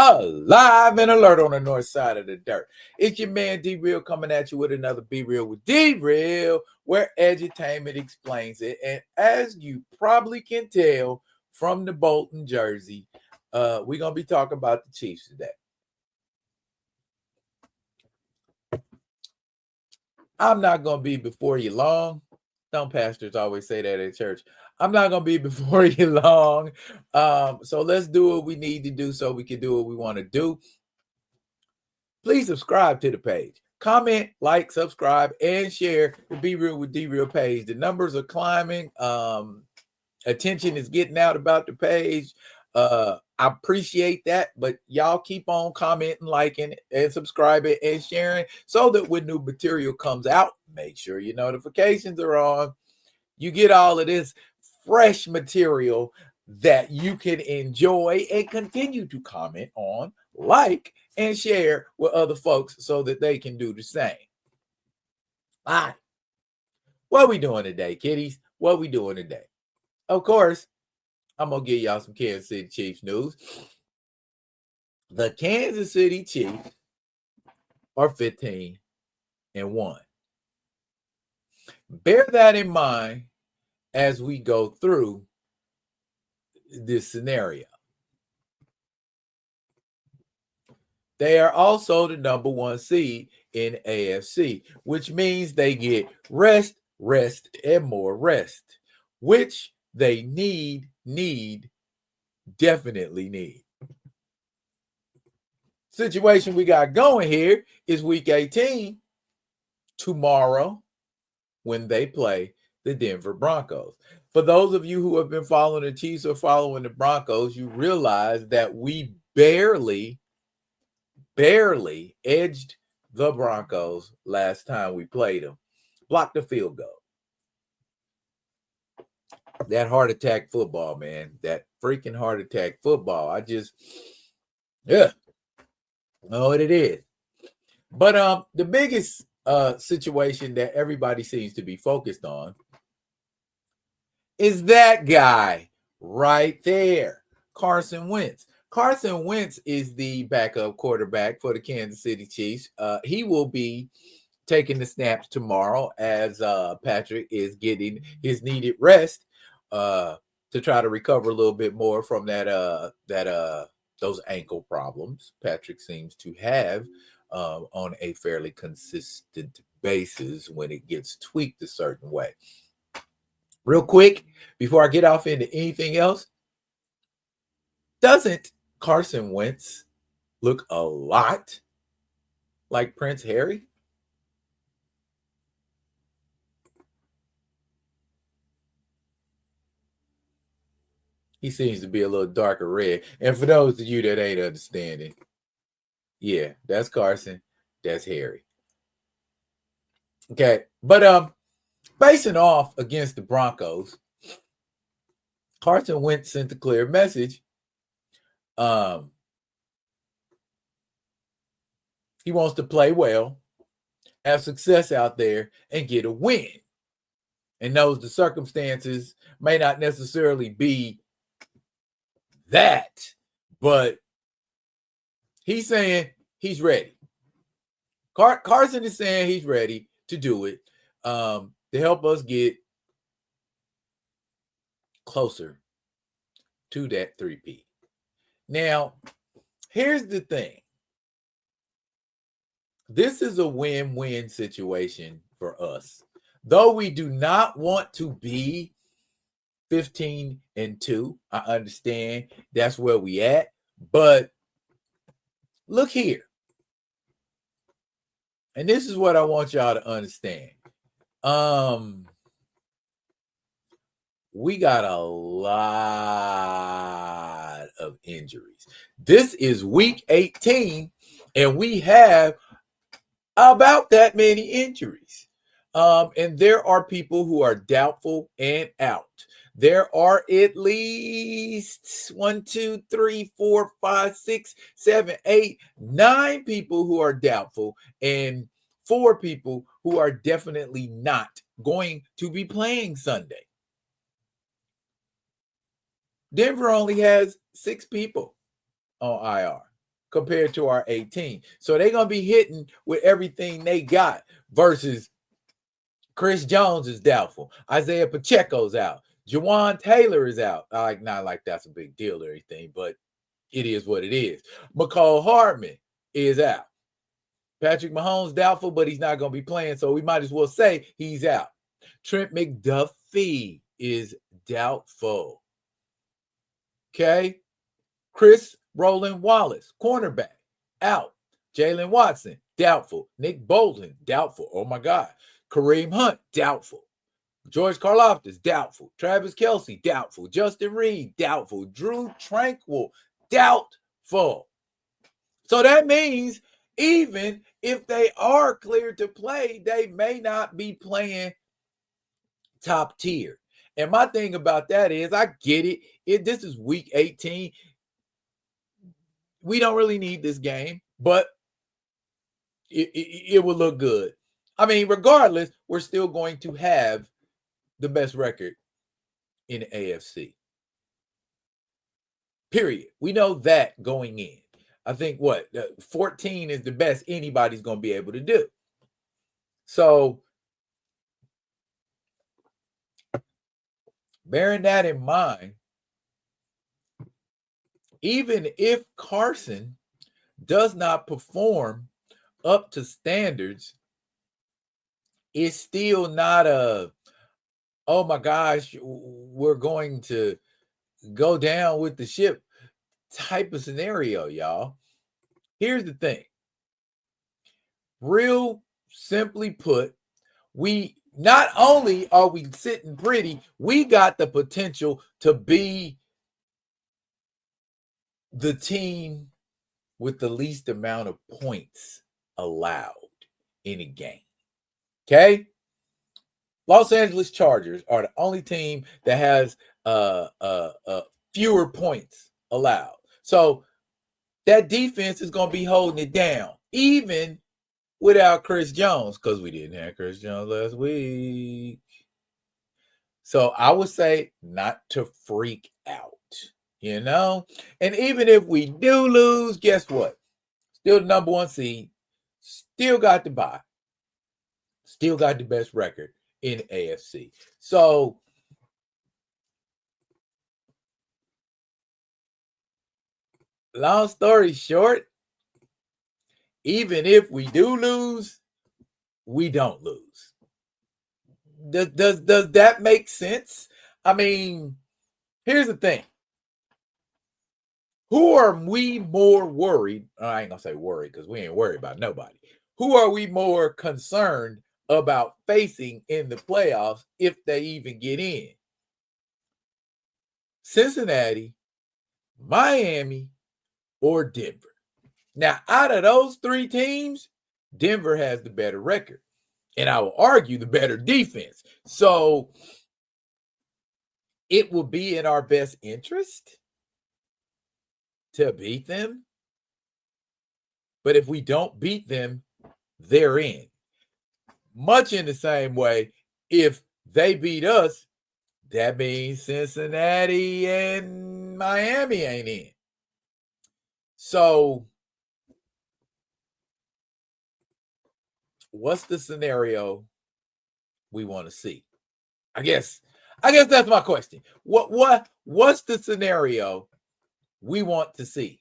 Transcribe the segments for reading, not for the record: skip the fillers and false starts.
alive and alert on the north side of the dirt. It's your man D-Real coming at you with another Be Real with D-Real, where edutainment explains it. And as you probably can tell from the Bolton jersey, we're going to be talking about the Chiefs today. I'm not going to be before you long. Some pastors always say that at church. I'm not going to be before you long. So let's do what we need to do so we can do what we want to do. Please subscribe to the page. Comment, like, subscribe, and share the Be Real with D-Real page. The numbers are climbing. Attention is getting out about the page. I appreciate that, but y'all keep on commenting, liking, and subscribing and sharing so that when new material comes out, make sure your notifications are on. You get all of this fresh material that you can enjoy and continue to comment on, like, and share with other folks so that they can do the same. All right. What we doing today, kiddies? What we doing today? Of course, I'm going to give y'all some Kansas City Chiefs news. The Kansas City Chiefs are 15-1. Bear that in mind as we go through this scenario. They are also the number one seed in AFC, which means they get rest, and more rest, which they definitely need. Situation we got going here is week 18 tomorrow when they play the Denver Broncos. For those of you who have been following the Chiefs or following the Broncos, you realize that we barely edged the Broncos last time we played them. Blocked the field goal. That heart attack football, man. That freaking heart attack football. I know what it is. But the biggest situation that everybody seems to be focused on is that guy right there, Carson Wentz. Carson Wentz is the backup quarterback for the Kansas City Chiefs. He will be taking the snaps tomorrow as Patrick is getting his needed rest to try to recover a little bit more from those ankle problems Patrick seems to have on a fairly consistent basis when it gets tweaked a certain way. Real quick, before I get off into anything else, doesn't Carson Wentz look a lot like Prince Harry? He seems to be a little darker red. And for those of you that ain't understanding, yeah, that's Carson. That's Harry. Okay. But facing off against the Broncos, Carson Wentz sent a clear message. He wants to play well, have success out there, and get a win. And knows the circumstances may not necessarily be that, but he's saying he's ready. Carson is saying he's ready to do it to help us get closer to that 3P. Now, here's the thing. This is a win-win situation for us. Though we do not want to be 15-2, I understand that's where we at. But look here. And this is what I want y'all to understand. We got a lot of injuries. This is week 18, and we have about that many injuries. And there are people who are doubtful and out. There are at least 1, 2, 3, 4, 5, 6, 7, 8, 9 people who are doubtful, and 4 people who are definitely not going to be playing Sunday. Denver only has 6 people on IR. compared to our 18. So they're going to be hitting with everything they got versus Chris Jones is doubtful. Isaiah Pacheco's out. Jawan Taylor is out. Not like that's a big deal or anything, but it is what it is. McCall Hardman is out. Patrick Mahomes doubtful, but he's not going to be playing, so we might as well say he's out. Trent McDuffie is doubtful. Okay. Chris Roland Wallace, cornerback, out. Jalen Watson, doubtful. Nick Bolton, doubtful. Oh my God. Kareem Hunt, doubtful. George Karlaftis, doubtful. Travis Kelce, doubtful. Justin Reed, doubtful. Drew Tranquil, doubtful. So that means even if they are cleared to play, they may not be playing top tier. And my thing about that is, I get it. This is week 18. We don't really need this game, but it will look good. I mean, regardless, we're still going to have the best record in the AFC. Period. We know that going in. I think 14 is the best anybody's going to be able to do. So, bearing that in mind, even if Carson does not perform up to standards, it's still not a, oh my gosh, we're going to go down with the ship type of scenario, y'all. Here's the thing. Real simply put, we not only are we sitting pretty, we got the potential to be the team with the least amount of points allowed in a game. Okay? Los Angeles Chargers are the only team that has fewer points allowed. So that defense is going to be holding it down, even without Chris Jones, because we didn't have Chris Jones last week. So I would say not to freak out, you know? And even if we do lose, guess what? Still the number one seed, still got the bye, still got the best record in AFC. So long story short, even if we do lose, we don't lose. Does that make sense? I mean, here's the thing. Who are we more worried? I ain't gonna say worried because we ain't worried about nobody. Who are we more concerned about facing in the playoffs if they even get in? Cincinnati, Miami, or Denver? Now, out of those three teams, Denver has the better record. And I will argue the better defense. So it will be in our best interest to beat them. But if we don't beat them, they're in. Much in the same way, if they beat us, that means Cincinnati and Miami ain't in. So what's the scenario we want to see? I guess that's my question. What's the scenario we want to see?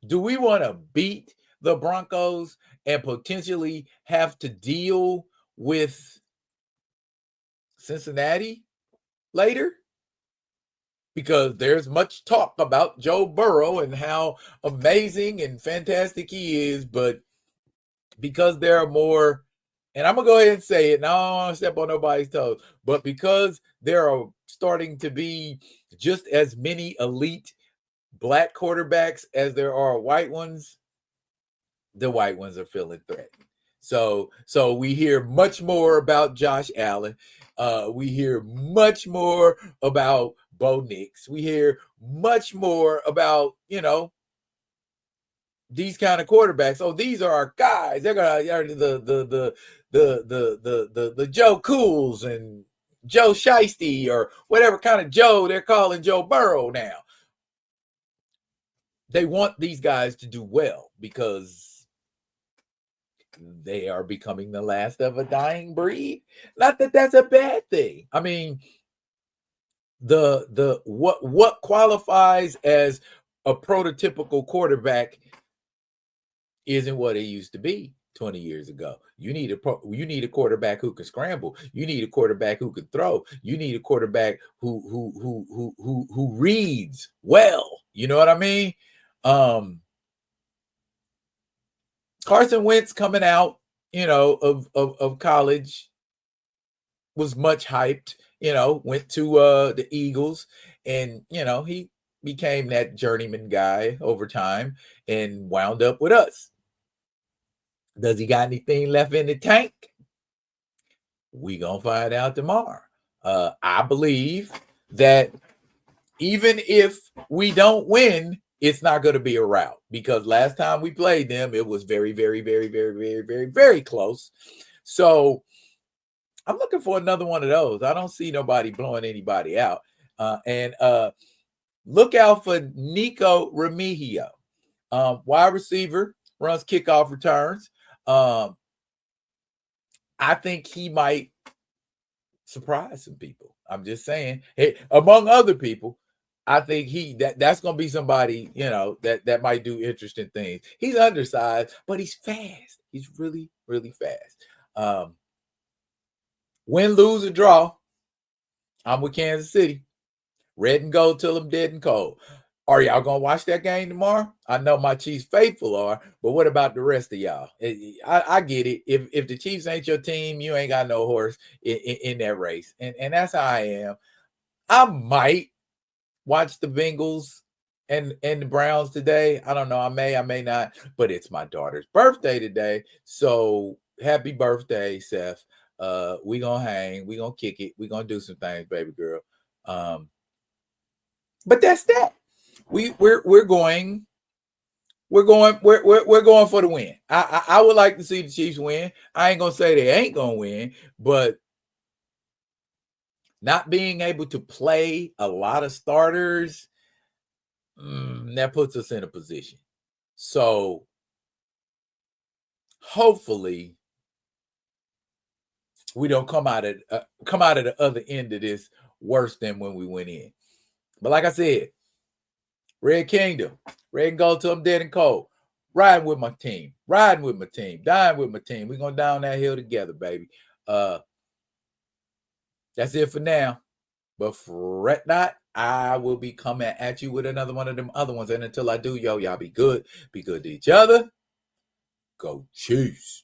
Do we want to beat the Broncos and potentially have to deal with Cincinnati later? Because there's much talk about Joe Burrow and how amazing and fantastic he is, but because there are more, and I'm going to go ahead and say it, and I don't want to step on nobody's toes, but because there are starting to be just as many elite black quarterbacks as there are white ones, the white ones are feeling threatened. So we hear much more about Josh Allen. We hear much more about Bo Nix. We hear much more about, these kind of quarterbacks. Oh, these are our guys. They're gonna the Joe Cools and Joe Shiesty or whatever kind of Joe they're calling Joe Burrow now. they want these guys to do well because they are becoming the last of a dying breed. Not that that's a bad thing. I mean, the what qualifies as a prototypical quarterback isn't what it used to be 20 years ago. You need a quarterback who can scramble. You need a quarterback who can throw. You need a quarterback who reads well. You know what I mean? Carson Wentz coming out, of college was much hyped, went to the Eagles, and he became that journeyman guy over time and wound up with us. Does he got anything left in the tank? We gonna find out tomorrow. I believe that even if we don't win, it's not going to be a rout, because last time we played them, it was very, very, very, very, very, very, very close. So I'm looking for another one of those. I don't see nobody blowing anybody out. And look out for Nico Remigio, wide receiver, runs kickoff returns. I think he might surprise some people. I'm just saying, hey, among other people, I think that's going to be somebody, that might do interesting things. He's undersized, but he's fast. He's really, really fast. Win, lose, or draw, I'm with Kansas City. Red and gold till I'm dead and cold. Are y'all going to watch that game tomorrow? I know my Chiefs faithful are, but what about the rest of y'all? I get it. If the Chiefs ain't your team, you ain't got no horse in that race. And that's how I am. I might watch the Bengals and the Browns today. I don't know. I may not, but it's my daughter's birthday today. So happy birthday, Seth. We gonna hang, we gonna kick it, we gonna do some things, baby girl. But that's that. We're going for the win. I would like to see the Chiefs win. I ain't gonna say they ain't gonna win, but not being able to play a lot of starters, that puts us in a position. So hopefully we don't come out of the other end of this worse than when we went in. But like I said, Red Kingdom, red and gold till I'm dead and cold. Riding with my team, dying with my team. We're going down that hill together, baby. That's it for now. But fret not, I will be coming at you with another one of them other ones. And until I do, y'all be good. Be good to each other. Go Chiefs.